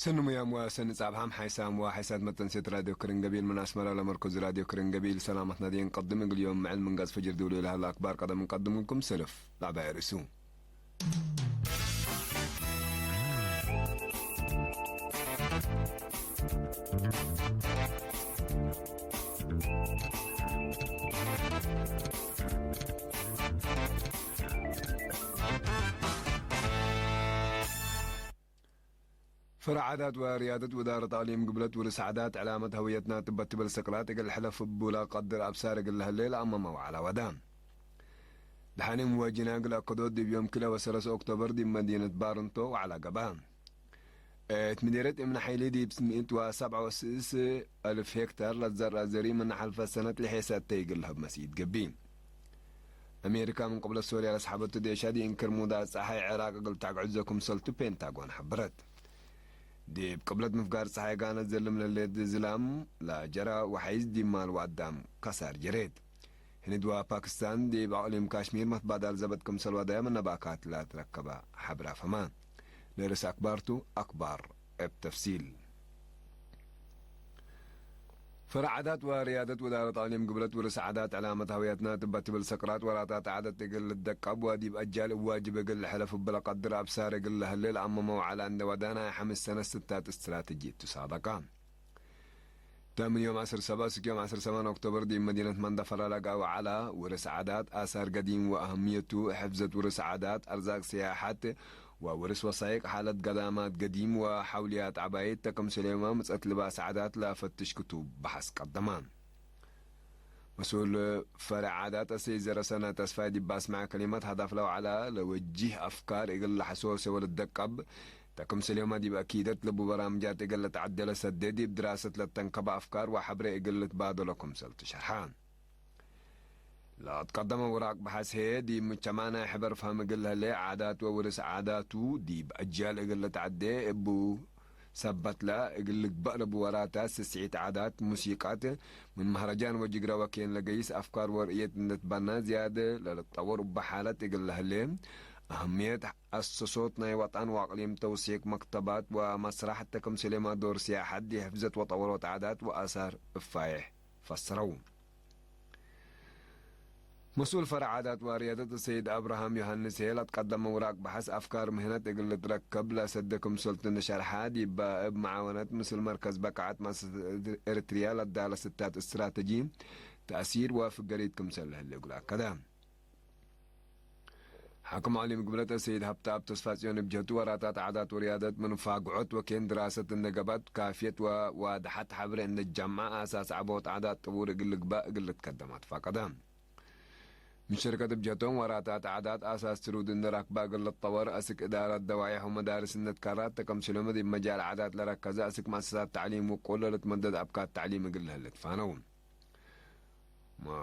سنم يا مواسن صابهم حيسام وحيسات متنسيت راديو كرنجبيل من أسمر على مركز راديو كرنجبيل سلامتنا دي نقدم اليوم مع المنقذ فجر دولي لها الأخبار قدم نقدم لكم سلف لعبة رسوم فرعادات وريادة وزارة تعليم قبلت ورسعادات علامة هويتنا تبت بالسقراط قل حلف بولا قدر أبصار قل هالليل أمام وعلى ودام دحاني مواجهنا قل أقدود دي بيوم كلا وسلس أكتوبر دي مدينة بارنتو وعلى قبان تمديرت من حيلي دي بسمئت وسبعة وسيس ألف هكتار لتزرع زري من حلفة سنة لحيسات تيقلها بمسيد قبين أمريكا من قبل سوريا لسحبت دي شادي إنكر مودا صحي عراق قل تعقعزكم سلطو بينتاغون حبرت دي بقبلت مفقار صحي قانت زلم لليد زلام لا جرى وحيز دي مال وقدام كسر جريد هندوا باكستان دي بعلم كاشمير متبادل زبدكم سلوى دايما نباكات لا تركبها حبرا فمان ليرس أكبارتو أكبر بتفصيل فرعادات وريادة وزارة تعليم قبلت ورسعادات علامة هويتنا تبت بالسقراط وراتات عادت تقل الدقاب وادي بأجال واجب قل حلف بلا قدر أبصار قل هالليل عممو على أن ودانا حمس سنة ستات استراتيجية تصادقان تامن يوم 10/7 يوم 10/8 أكتوبر دي مدينة مندفر لقاو على ورسعادات آثار قديم وأهميته حفظة ورسعادات أرزاق سياحات وورس وثائق حالة قدامات قديم وحوليات عبايد تكم سليمة مسألة لباس عادات لا فتش كتب بحث قدمان مسؤول فرع عادات أسيزر سنة تسفاي دي باس مع كلمات هدف لو على لوجه أفكار إقل حسوس والدقب تكم سليمة دي بأكيدت لبو برامجات إقل تعدل سددي بدراسة لتنكب أفكار وحبر إقل تبادو لكم سلط شرحان لا تقدم وراق بحث هي دي مجتمعنا حبر فهم قلها لي عادات وورس عاداتو دي بأجيال إقل تعدي إبو سبت لا إقل بقرب وراتا سسعيت عادات موسيقات من مهرجان وجقرا وكين لقيس أفكار ورقية نتبنى زيادة للتطور بحالات إقلها لي أهمية الصوتنا وطن وأقليم توثيق مكتبات ومسرح تكم سليمة دور سياحات دي حفظت وطورت عادات وآثار فايح فسروا مسؤول فرع عادات وريادة السيد أبراهام يوهنس هيلا تقدم وراق بحث أفكار مهنة إقل تركب لا سدكم سلطنة شرحات يبقى بمعاونات مثل مركز بقعات مصر إريتريا للدالة ستات استراتيجي تأثير وافق قريدكم سله اللي يقول كذا حكم علي مقبلة السيد هبتاب تصفاسيون بجهتو وراتات عادات وريادة من فاقعت وكين دراسة النقبات كافية ووادحت حبر إن الجمع أساس عبوت عادات طبور إقل قباء إقل تقدمات فقدام من شركة بجهتهم وراتات عادات أساس ترود إن راكبا قل الطور أسك إدارة دوائح ومدارس النتكارات تكم سلومة دي مجال عادات لركزة أسك مؤسسات تعليم وقول لتمدد أبكات تعليم قل هلتفانون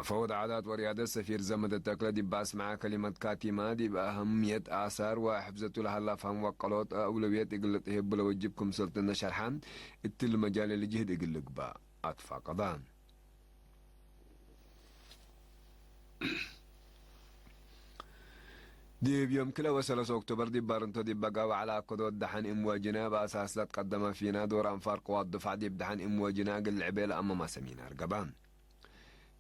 فوض عادات وريادة السفير زمد التقلى دي باس مع كلمة كاتمة دي بأهمية آثار وحفظته لها الله فهم وقلوت أولوية إقل تهب لو وجبكم سلطنة شرحان التل مجال اللي جهد إقل قباء أطفى قضان دي بيوم كلا وسلس أكتوبر دي بارنتو دي بقاو على قدود دحن إمواجنا بأساس لا تقدم فينا دور أنفار قوات دفع دي بدحن إمواجنا قل عبيل أما ما سمينا رقبان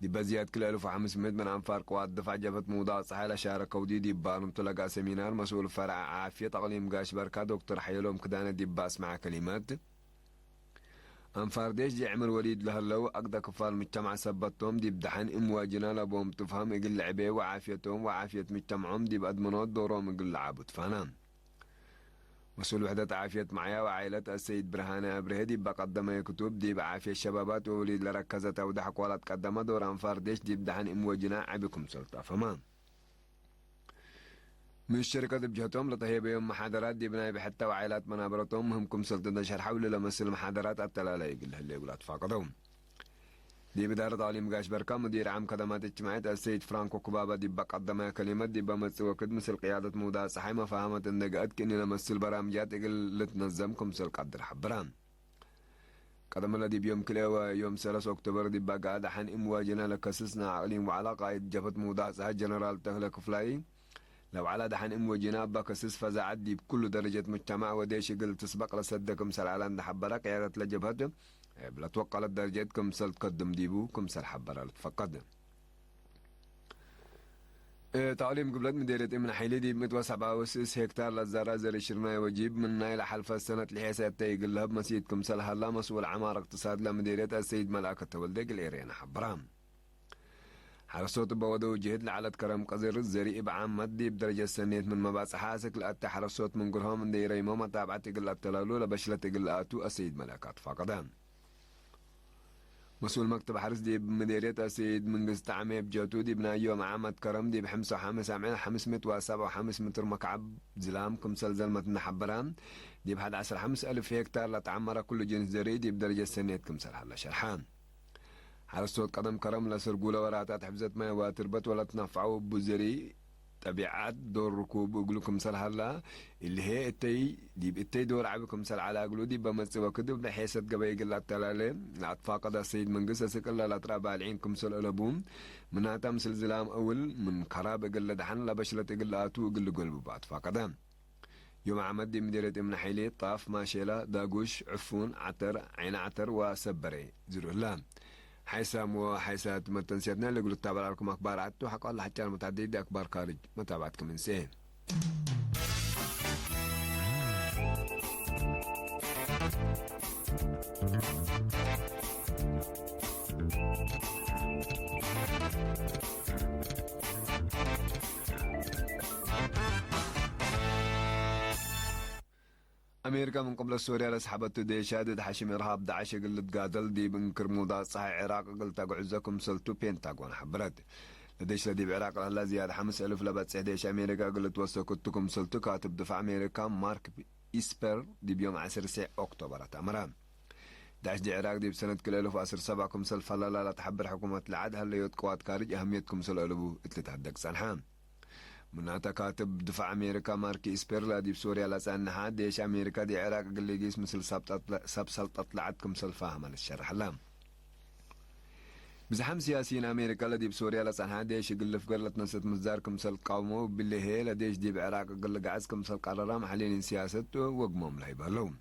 دي بزياد كل 1500 من أنفار قوات دفع جبت موضوع صحيح شاركوا دي بارنتو لقى سمينار مسؤول فرع عافية تقليم قاش بركة دكتور حيلوم كدانة دي باس مع كلمات أنفار ديش دي عمر وليد لهاللو أقدى كفار مجتمع سبتهم دي بدحن إمواجنا لبوم تفهم إقل عبيه وعافيتهم وعافية مجتمعهم دي بأدمنات دورهم إقل عابد فانان مسؤول وحدة عافية معايا وعائلة السيد برهان أبرهدي بقدم كتب دي بعافية الشبابات ووليد لركزة ودحق ولا تقدم دور أنفار ديش دي بدحن إمواجنا عبكم سلطة فمان من الشركة بجهتهم لطهيب يوم محاضرات دي بناي بحتى وعائلات منابرتهم همكم سلطنة شرحة ولا لمثل محاضرات التلالة يقل هاللي يقولات فاقدهم دي بدارة تعليم قاش بركة مدير عام خدمات اجتماعية السيد فرانكو كوبابا دي بقدم كلمات دي بمثل وقت مثل قيادة موضوع صحي ما فهمت النقاط كني لمثل برامجات يقل لتنظمكم سل قدر حبران قدم الذي بيوم كلا ويوم 3 أكتوبر دي بقى دحن إمواجنا لكسسنا عقلين وعلاقة جفت موضوع صحي جنرال تهلك فلاي لو على دحن وجناب بكسس فزعدي بكل درجة مجتمع وديش قل تسبق لصدقكم سل على عند حبرك عيرت لجبهته بلا توقع لدرجتكم سل تقدم ديبو كم سل حبر تفقد تعليم قبلت مديرة من حيلي دي متوسع باوسس هكتار للزرع زر شرناي وجيب من نايل حلفة السنة لحيسة تيقل لها بمسيدكم سل هلا مسؤول عمار اقتصاد لمديرية السيد ملاك التولدق الإيرين حبرام حرصوت بودو جهد لعلت كرم قزر الزريء بعام مدي بدرجة سنيت من مباس حاسك لأتى حرصوت من قرهم من ديري موما تابعت قل التلالو لبشلة قل آتو السيد ملاكات فقدان مسؤول مكتب حرس دي بمديرية السيد من قصة عمي بجوتو دي بنايو معامد كرم دي بحمسة وحامس عمين 507 متر مكعب زلام كمسل زلمة نحبران دي بحد 10,000 هكتار لتعمر كل جنس زري دي بدرجة سنيت كمسل حلا شرحان حرصوت قدم كرم لسرقولة وراتات حفزت ما واتربت ولا تنفعوا بوزري تبعات دور ركوب وقلوكم سل هلا اللي هي التي دي التي دور عبكم سل على قلو دي بمسوا كدب بحيث قبل قلة التلالي اتفاقد السيد من قصة كلا لا ترى بالعينكم سل ألبوم منها تمثل زلام أول من قرابة قلة دحن لبشلة قلة آتو قل قلبو بعد فاقدام يوم عمدي مديرة من حيلي طاف ماشيلا داقوش عفون عتر عين عتر وسبري زيرو الله حيسام وحيسات متنسيتنا اللي قلت تابع لكم أخبار عدتو حق الله حتى المتعدد أخبار خارج متابعتكم من سين أمريكا من قبل سوريا لسحبت دي شادد حشم إرهاب داعش قلت قادل دي بنكر موضات صحي عراق قلت أقعزكم سلتو بينتاغون حبرت لديش لدي بعراق لهلا زيادة 5,000 لبات سحديش أمريكا قلت وسكتكم سلتو كاتب دفاع أمريكا مارك إسبر دي بيوم 10 أكتوبر تمران داعش دي عراق دي بسنة كل 1007 كمسل فلا لا تحبر حكومة العد هلا يود قوات كارج أهميتكم سل ألبو اتلتهدق سنحان مناتا كاتب دفاع أمريكا مارك إسبيرلا دي بسوريا لسانها ديش أمريكا دي عراق اللي جيس مثل سبسلطة لعدكم سلفاهم على الشرح لام بزحم سياسيين أمريكا لدي بسوريا لسانها ديش يقل في قرلة نسة مزداركم سل قومو باللي هي لديش دي بعراق قل قعزكم سل قرارا محلين سياسته وقمهم لهيبالهم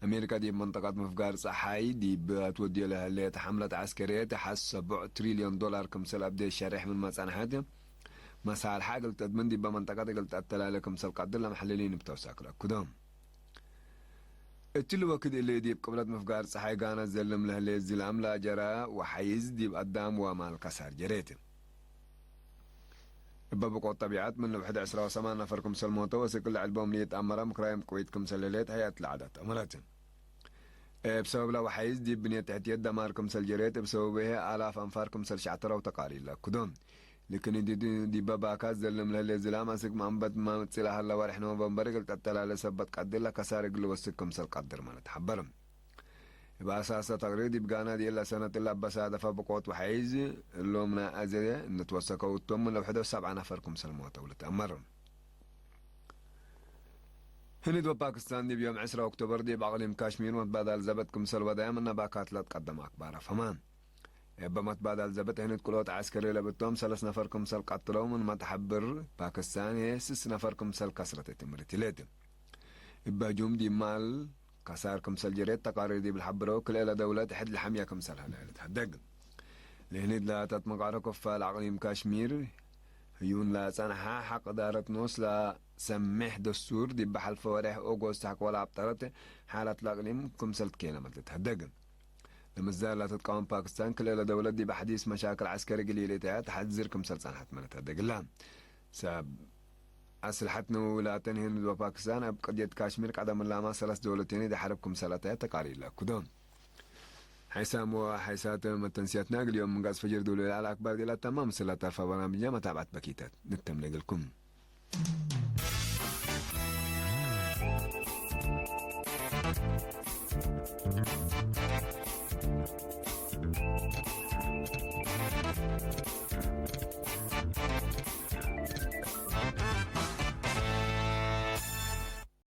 أمريكا دي بمنطقة مفقار صحاي دي بتودي لها اللي تحملت عسكرية تحس $7 تريليون كمسل أبدي شرح من مسانحاتهم مسال حاجة قلت أدمندي بمنطقة قلت أتلا لكم سلق عدل محللين بتوساك لك كدام اتلو وكد اللي ديب قبلت مفقار صحي قانا زلم له اللي الزلام لا جرى وحيز ديب قدام ومال كسر جريت ببقوا الطبيعات من 11 وسمان نفركم سلموتا وسكل علبهم ليت أمرا مكرايم كويتكم سلليت هيات العادات أمراتهم بسبب لو حيز ديب بنية تحت يد دماركم سلجريت بسببها آلاف أنفاركم سلشعترا وتقارير لك كدام لكن دي باباكاز زلم له الزلام اسك مامبت ما تصلح الله ورح نوفمبر قلت اتلا لسبت قدر لك سارق له وسكم سل قدر ما تحبرم باساس تقريدي بقانا دي الا سنه الا بس هذا فبقوت وحيز اللي من ازيه نتوسكوا تم لو 7 نفركم سلموا تولت امرهم هند وباكستان دي بيوم 10 اكتوبر دي باقليم كاشمير وتبادل زبتكم سلوى دائما باكات لا تقدم اخبار فمان بمتبادل زبط هند كلوت عسكري لبتهم 3 نفركم سل قتلوا من ما تحبر باكستان هي 6 نفركم سل كسرت تمرتلت بهجوم دي مال كساركم سل جريت تقارير دي بالحبرو كل إلى دولة حد الحمية سل هلا تحدق لهند لا تتمقارك في العقليم كاشمير هيون لا سنحا حق دارة نوس لا سمح دستور دي بحل فوارح أوغوست حق ولا عبطرت حالة العقليم كمسل كينا مثل تحدق لما لا تتقاوم باكستان كل إلى دولة دي بحديث مشاكل عسكري قليلة تحذر كمسل سنحت من تحدق الله ساب أسلحتنا ولايتين هند وباكستان بقضية كاشمير قدم اللامة 3 دولتين دي حربكم سلطة تقارير لك كدام حيسام وحيسات متنسياتنا اليوم من قاس فجر دولة الأكبر دي لا تمام سلطة فبرامجية متابعة بكيتات نتم لكم